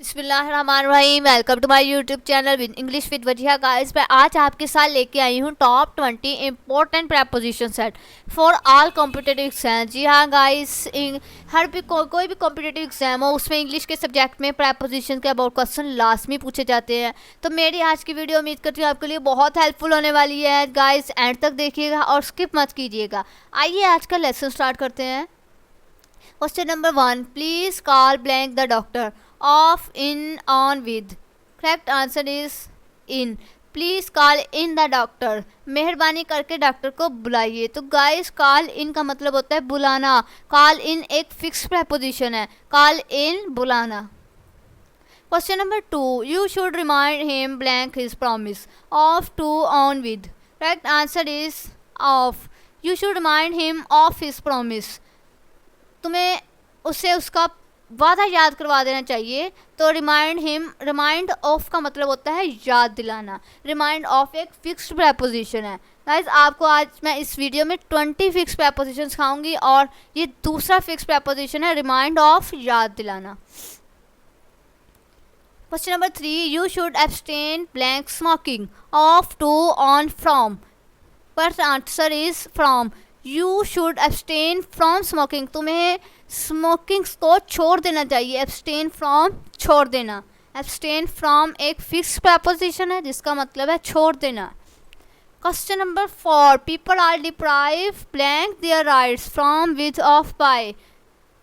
बिस्मिल्लाहिर्रहमानिर्रहीम। Welcome to my YouTube channel with English with Wajiya guys. मैं आज आपके साथ लेके आई हूँ top 20 important preposition set for all competitive exam. जी हाँ गाइस, हर भी कोई भी कॉम्पिटिटिव एग्जाम हो उसमें इंग्लिश के सब्जेक्ट में प्रपोजिशन के अबाउट क्वेश्चन लाजमी पूछे जाते हैं। तो मेरी आज की वीडियो उम्मीद करती हूँ आपके लिए बहुत हेल्पफुल होने वाली है। गाइस एंड तक देखिएगा और स्किप मत कीजिएगा। आइए आज का लेसन स्टार्ट करते हैं। Question number 1, please call blank the doctor of in on with. Correct answer is in. Please call in the doctor, मेहरबानी करके डॉक्टर को बुलाइए। तो गाइस कॉल इन का मतलब होता है बुलाना। कॉल इन एक फिक्स प्रपोजिशन है, कॉल इन बुलाना। Question number 2, you should remind him blank his promise of to on with. Correct answer is of. You should remind him of his promise, तुम्हें उससे उसका वादा याद करवा देना चाहिए। तो रिमाइंड हिम, रिमाइंड ऑफ का मतलब होता है याद दिलाना। रिमाइंड ऑफ एक फिक्स्ड प्रपोजिशन है। गाइस आपको आज मैं इस वीडियो में 20 फिक्स प्रपोजिशन सिखाऊंगी और ये दूसरा फिक्स प्रपोजिशन है रिमाइंड ऑफ, याद दिलाना। Question number 3, you should abstain blank smoking of to on from. First answer is from. You should abstain from smoking, तुम्हें स्मोकिंग को छोड़ देना चाहिए। एब्सटेन फ्रॉम, छोड़ देना। एब्सटेन फ्रॉम एक फिक्स प्रपोजिशन है जिसका मतलब है छोड़ देना। Question number 4, people are deprive blank their rights from with of by.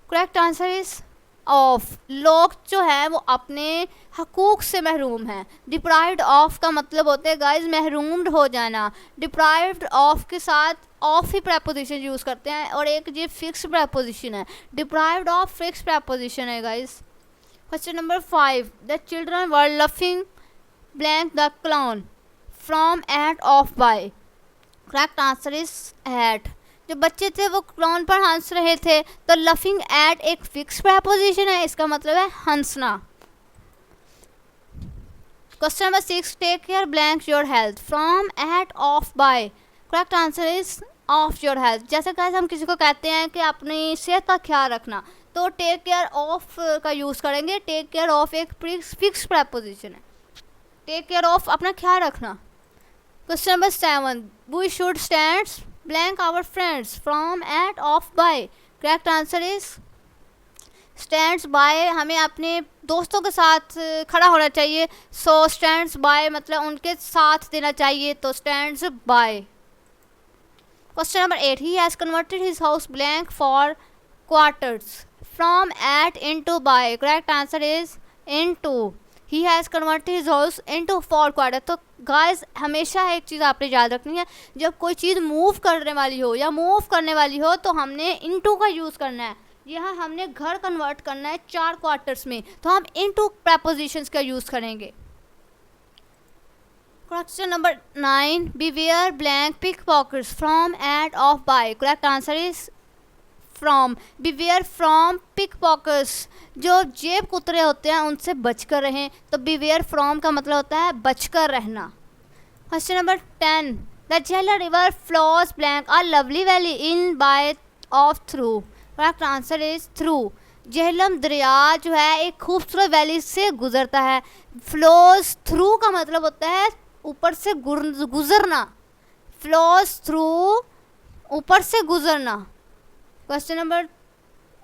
Correct answer is of. लोग जो है वो अपने हकूक से महरूम हैं। डिप्राइव्ड ऑफ का मतलब होता है गाइज महरूम हो जाना। डिप्राइव्ड ऑफ के साथ ऑफ ही प्रपोजिशन यूज़ करते हैं और एक ये फिक्स प्रपोजिशन है। डिप्राइव्ड ऑफ फिक्स प्रपोजिशन है guys. Question number 5, the children were laughing blank the clown from at of by. Correct answer is at. जो बच्चे थे वो क्लाउन पर हंस रहे थे, तो लफिंग एट एक फिक्स प्रपोजिशन है, इसका मतलब है हंसना। Question number 6, take care blank your health from at of by. Correct answer is of your health. जैसे गाइस हम किसी को कहते हैं कि अपनी सेहत का ख्याल रखना, तो टेक केयर ऑफ का यूज़ करेंगे। टेक केयर ऑफ एक फिक्स प्रपोजिशन है। टेक केयर ऑफ अपना ख्याल रखना। Question number 7, we should stand blank our friends from at of by. Correct answer is stands by, हमें अपने दोस्तों के साथ खड़ा होना चाहिए। सो स्टैंड्स बाय मतलब उनके साथ देना चाहिए, तो stands by. Question number 8, he has converted his house blank for quarters from at into by. Correct answer is into. He has converted his house into 4 quarters. तो guys हमेशा एक चीज़ आपने याद रखनी है, जब कोई चीज़ मूव करने वाली हो या मूव करने वाली हो तो हमने into का यूज़ करना है। यहाँ हमने घर कन्वर्ट करना है 4 क्वार्टर्स में, तो हम into prepositions का यूज़ करेंगे। Question number 9, beware blank pickpockets from at of by. Correct answer is from. beware from pickpockets, जो जेब कुतरे होते हैं उनसे बचकर रहें, तो beware from का मतलब होता है बचकर रहना। Question number 10, the Jhelum river flows blank a lovely valley in by of through. Correct answer is through. Jhelum दरिया जो है एक खूबसूरत वैली से गुजरता है। फ्लोज थ्रू का मतलब होता है ऊपर से गुजरना। फ्लोज थ्रू, ऊपर से गुजरना। Question number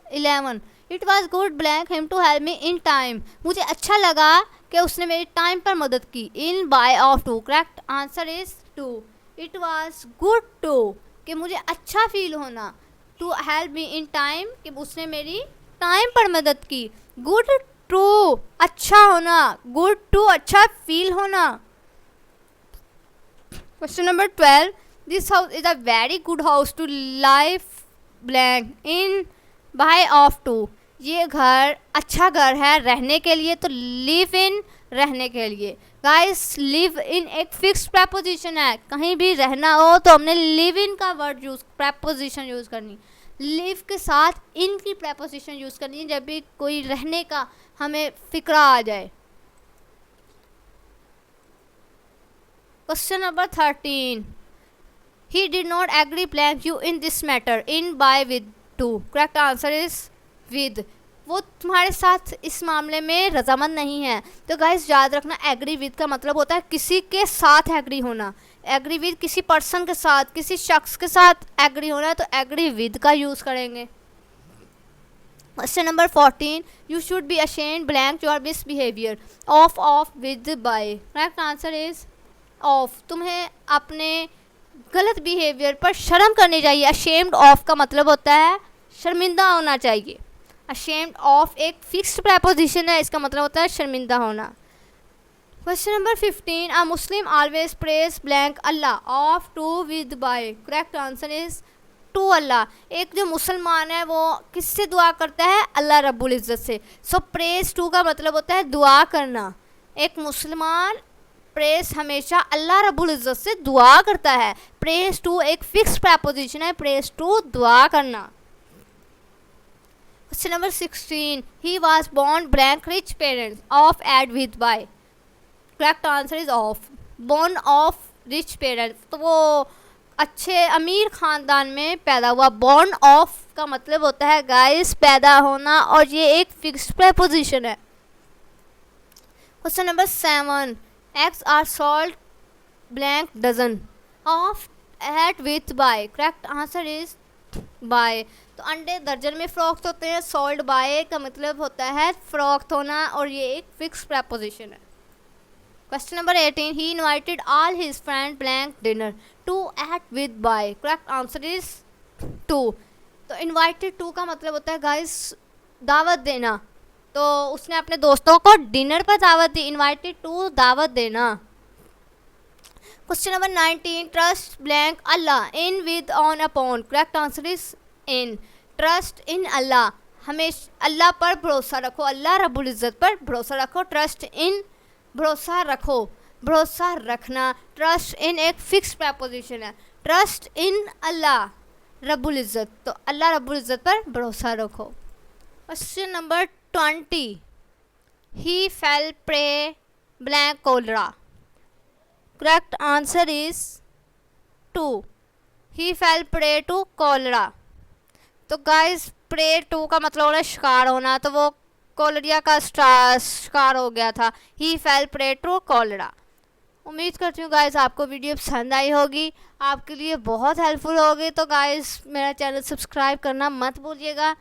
11, it was good blank him to help me in time. मुझे अच्छा लगा कि उसने मेरी टाइम पर मदद की। In by of to. Correct answer is to. It was good to कि मुझे अच्छा फील होना। To help me in time कि उसने मेरी टाइम पर मदद की। गुड टू अच्छा होना, गुड टू अच्छा फील होना। Question number 12, this house is a very good house to live blank in by of to. ये घर अच्छा घर है रहने के लिए, तो लिव इन रहने के लिए। गाइस लिव इन एक फिक्स प्रपोजिशन है, कहीं भी रहना हो तो हमने लिव इन का वर्ड यूज प्रपोजिशन यूज़ करनी। लिव के साथ इन की प्रपोजिशन यूज़ करनी है जब भी कोई रहने का हमें फिक्रा आ जाए। Question number 13, he did not agree blank you in this matter in by with to. Correct answer is with. वो तुम्हारे साथ इस मामले में रजामंद नहीं है। तो गाइस याद रखना, एग्री विद का मतलब होता है किसी के साथ एग्री होना। एग्री विद किसी पर्सन के साथ, किसी शख्स के साथ एग्री होना है तो एग्री विद का यूज़ करेंगे। Question number 14, you should be ashamed blank your misbehaviour of with by. Correct answer is of. तुम्हें अपने गलत बिहेवियर पर शर्म करनी चाहिए। अशेम्ड ऑफ का मतलब होता है शर्मिंदा होना चाहिए। अशेम्ड ऑफ एक फिक्स्ड प्रेपोजिशन है, इसका मतलब होता है शर्मिंदा होना। Question number 15, a Muslim always praise blank Allah of to with by. Correct answer is to Allah. एक जो मुसलमान है वो किससे दुआ करता है? अल्लाह रब्बुल इज़्ज़त से। सो प्रेज टू का मतलब होता है दुआ करना। एक मुसलमान प्रेज हमेशा अल्लाह रब्बुल इज़्ज़त से दुआ करता है। प्रेज टू एक फिक्स प्रेपोजिशन है, प्रेज टू दुआ करना। Question number 16, he was born blank rich parents of at with by. Correct answer is of. Born of rich parents, तो वो अच्छे अमीर ख़ानदान में पैदा हुआ। बोर्न ऑफ का मतलब होता है गाइस पैदा होना, और ये एक फिक्स्ड प्रेपोजिशन है। Question number 7, eggs are sold blank dozen of at with by। Correct answer is by। तो अंडे दर्जन में फ़रोख्त होते हैं। sold by का मतलब होता है फ़रोख्त होना, और ये एक फिक्स प्रेपोजिशन है। Question number 18, he invited all his friends blank dinner to at with by। Correct answer is to। तो invited to का मतलब होता है गाइस दावत देना। तो उसने अपने दोस्तों को डिनर पर दावत दी। इनवाइटेड टू दावत देना। Question number 19, trust blank Allah in with on upon. Correct answer is in. Trust in Allah, हमेशा अल्लाह पर भरोसा रखो, अल्लाह रब्बुल इज़्ज़त पर भरोसा रखो। ट्रस्ट इन भरोसा रखो, भरोसा रखना। ट्रस्ट इन एक फिक्स प्रेपोजिशन है। ट्रस्ट इन अल्लाह रब्बुल इज़्ज़त, तो अल्लाह रब्बुल इज़्ज़त पर भरोसा रखो। Question number 20, he fell prey blank cholera। correct answer is 2, he fell prey to cholera। तो गाइस prey to का मतलब हो रहा है शिकार होना, तो वो कोलेरिया का शिकार हो गया था। he fell prey to cholera। उम्मीद करती हूँ गाइस आपको वीडियो पसंद आई होगी, आपके लिए बहुत हेल्पफुल होगी। तो गाइस मेरा चैनल सब्सक्राइब करना मत भूलिएगा।